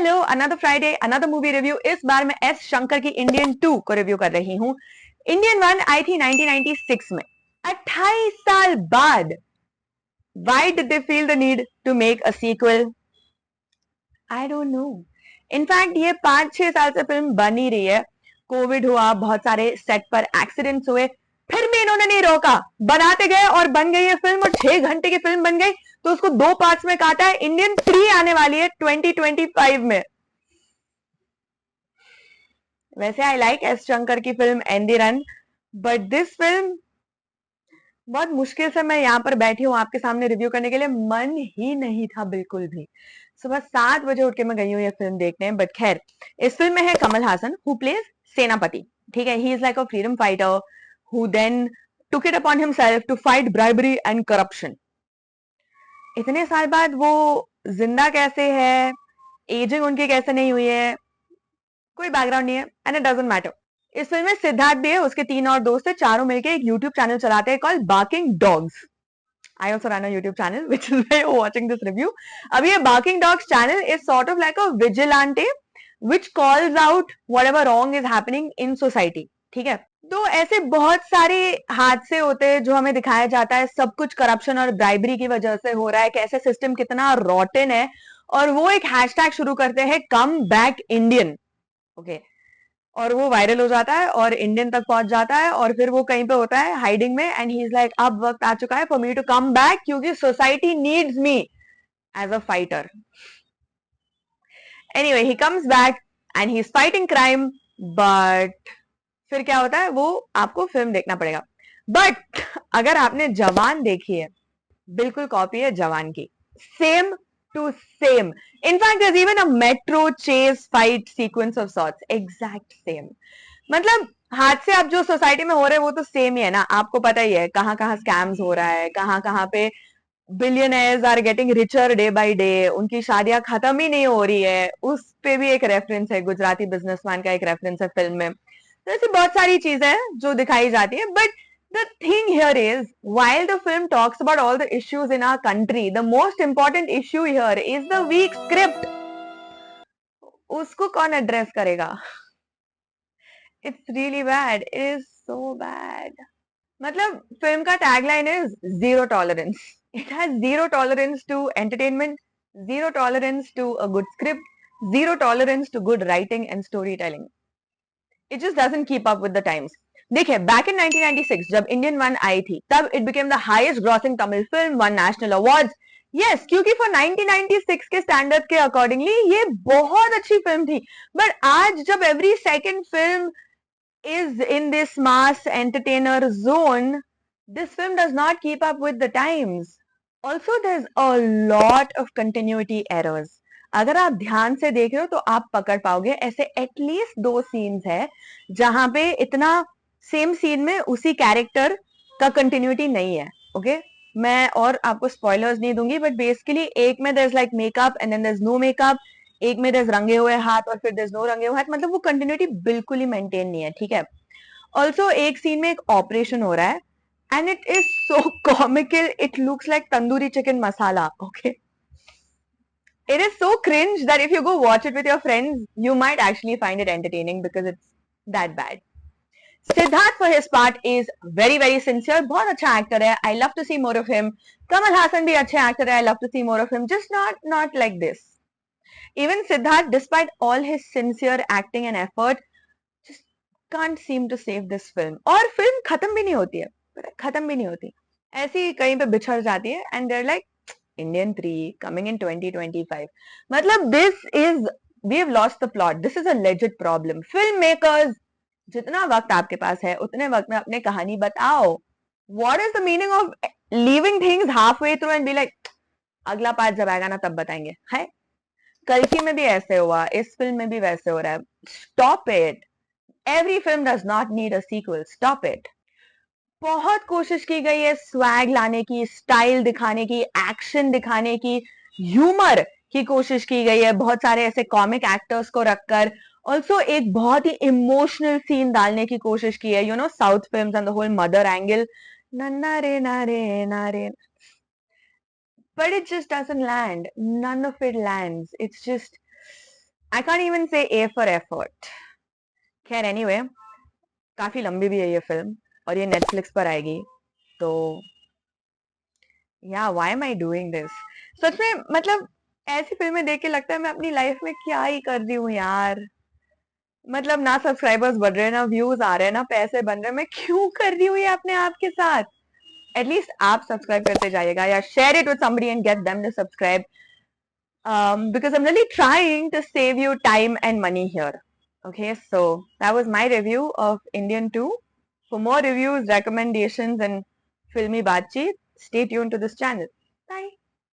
Hello, another Friday, another movie review. इस बार मैं S Shankar की इंडियन 2 को रिव्यू कर रही हूँ। इंडियन 1 आई थी 1996 में, 28 साल बाद। Why did they feel the need to make a sequel? I don't know. In fact ये 5-6 साल से फिल्म बन ही रही है। कोविड हुआ, बहुत सारे सेट पर एक्सीडेंट्स हुए, फिर भी इन्होंने नहीं रोका, बनाते गए और बन गई है फिल्म, और 6 घंटे की फिल्म बन गई तो उसको 2 पार्ट्स में काटा है। इंडियन 3 आने वाली है 2025 में। वैसे आई लाइक एस शंकर की film Andy run, but this film बहुत मुश्किल से मैं यहाँ पर बैठी हूँ आपके सामने रिव्यू करने के लिए, मन ही नहीं था बिल्कुल भी। सुबह 7 बजे उठ के मैं गई हूँ ये फिल्म देखने। बट खैर, इस फिल्म में है कमल हासन हु प्लेज सेनापति। ठीक है, he is like a freedom fighter who then took it upon himself to fight bribery and corruption. इतने साल बाद वो जिंदा कैसे है, एजिंग उनकी कैसे नहीं हुई है, कोई बैकग्राउंड नहीं है, एंड इट डजंट मैटर। इस फिल्म में सिद्धार्थ भी है, उसके 3 और दोस्त है, चारों मिलकर एक यूट्यूब चैनल चलाते हैं called barking dogs. I also run a YouTube channel, which is why you're watching this review. अब ये Barking Dogs channel is sort of like a vigilante which calls out whatever wrong is happening in society. ठीक है, तो ऐसे बहुत सारे हादसे होते हैं जो हमें दिखाया जाता है, सब कुछ करप्शन और ब्राइबरी की वजह से हो रहा है, कैसे सिस्टम कितना रॉटन है, और वो एक हैशटैग शुरू करते हैं कम बैक इंडियन। ओके, और वो वायरल हो जाता है और इंडियन तक पहुंच जाता है, और फिर वो कहीं पे होता है हाइडिंग में, एंड ही इज लाइक अब वक्त आ चुका है for me to come back, क्योंकि society needs me as a fighter. Anyway, he comes back and he is fighting crime. But फिर क्या होता है वो आपको फिल्म देखना पड़ेगा। बट अगर आपने जवान देखी है, बिल्कुल कॉपी है जवान की, same to same. In fact there's even a metro chase fight sequence of sorts, exact same। मतलब हादसे अब जो सोसाइटी में हो रहे हैं वो तो सेम ही है ना, आपको पता ही है कहाँ कहाँ स्कैम्स हो रहा है, कहाँ कहाँ पे billionaires are getting richer day by day, उनकी शादियां खत्म ही नहीं हो रही है। उस पे भी एक रेफरेंस है, गुजराती बिजनेसमैन का एक रेफरेंस है फिल्म में। तो ऐसी बहुत सारी चीजें हैं जो दिखाई जाती है। But the thing here is, while the film talks about all the issues in our country, the most important issue here is the weak script। उसको कौन एड्रेस करेगा? It's really bad, it is so bad। मतलब film का tagline is zero tolerance. It has zero tolerance to entertainment, zero tolerance to a good script, zero tolerance to good writing and story telling. It just doesn't keep up with the times. देखिए, back in 1996 जब Indian 1 आई थी, तब it became the highest grossing Tamil film, won national awards. Yes, क्योंकि for 1996 के standard के accordingly ये बहुत अच्छी फिल्म थी। बट आज जब every second film is in this mass entertainer zone, this film does not keep up with the times. Also, there's a lot of continuity errors। अगर आप ध्यान से देख रहे हो तो आप पकड़ पाओगे, ऐसे एटलीस्ट 2 सीन्स है जहां पे इतना सेम सीन में उसी कैरेक्टर का कंटिन्यूटी नहीं है। ओके, मैं और आपको स्पॉयलर्स नहीं दूंगी, बट बेसिकली एक में there's like makeup and then there's no makeup, एक में there's रंगे हुए हाथ और फिर there's no रंगे हुए हाथ। मतलब वो कंटिन्यूटी बिल्कुल ही मेंटेन नहीं है। ठीक है, ऑल्सो एक सीन में एक ऑपरेशन हो रहा है and it is so comical, it looks like tandoori chicken masala. Okay, it is so cringe that if you go watch it with your friends, you might actually find it entertaining because it's that bad। Siddharth for his part is very very sincere, बहुत अच्छा actor है, I love to see more of him। Kamal Haasan भी अच्छे actor है, I love to see more of him, just not like this। Even Siddharth, despite all his sincere acting and effort, just can't seem to save this film। और film खत्म भी नहीं होती है, खत्म भी नहीं होती, ऐसी कहीं पे बिछड़ जाती है, and there like Indian 3 coming in 2025। मतलब this is, we have lost the plot, this is a legit problem. Film makers, जितना वक्त आपके पास है उतने वक्त में अपने कहानी बताओ। What is the meaning of leaving things half way through and be like अगला पार्ट जब आएगा ना तब बताएंगे? है, कल्कि में भी ऐसे हुआ, इस फिल्म में भी वैसे हो रहा है। Stop it, every film does not need a sequel, stop it. बहुत कोशिश की गई है स्वैग लाने की, स्टाइल दिखाने की, एक्शन दिखाने की, ह्यूमर की कोशिश की गई है, बहुत सारे ऐसे कॉमिक एक्टर्स को रखकर। ऑल्सो एक बहुत ही इमोशनल सीन डालने की कोशिश की है, you know south films and the whole mother angle, नन्ना रे नारे नारे, but it just doesn't land, none of it lands, it's just I can't even से ए फॉर एफर्ट. खैर एनीवे, काफी लंबी भी है ये फिल्म और ये नेटफ्लिक्स पर आएगी, तो या why am I doing this. सच में मतलब ऐसी फिल्में देख के लगता है मैं अपनी लाइफ में क्या ही कर रही हूँ यार. मतलब ना सब्सक्राइबर्स बढ़ रहे, ना व्यूज आ रहे हैं, ना पैसे बन रहे, मैं क्यों कर रही हूँ ये अपने आप के साथ. एटलीस्ट आप सब्सक्राइब करते जाइएगा या share it with somebody and get them to subscribe, because I'm really trying to save you time and money here. Okay, so that was my review of Indian 2. For more reviews, recommendations, and filmy baatcheet, stay tuned to this channel. Bye.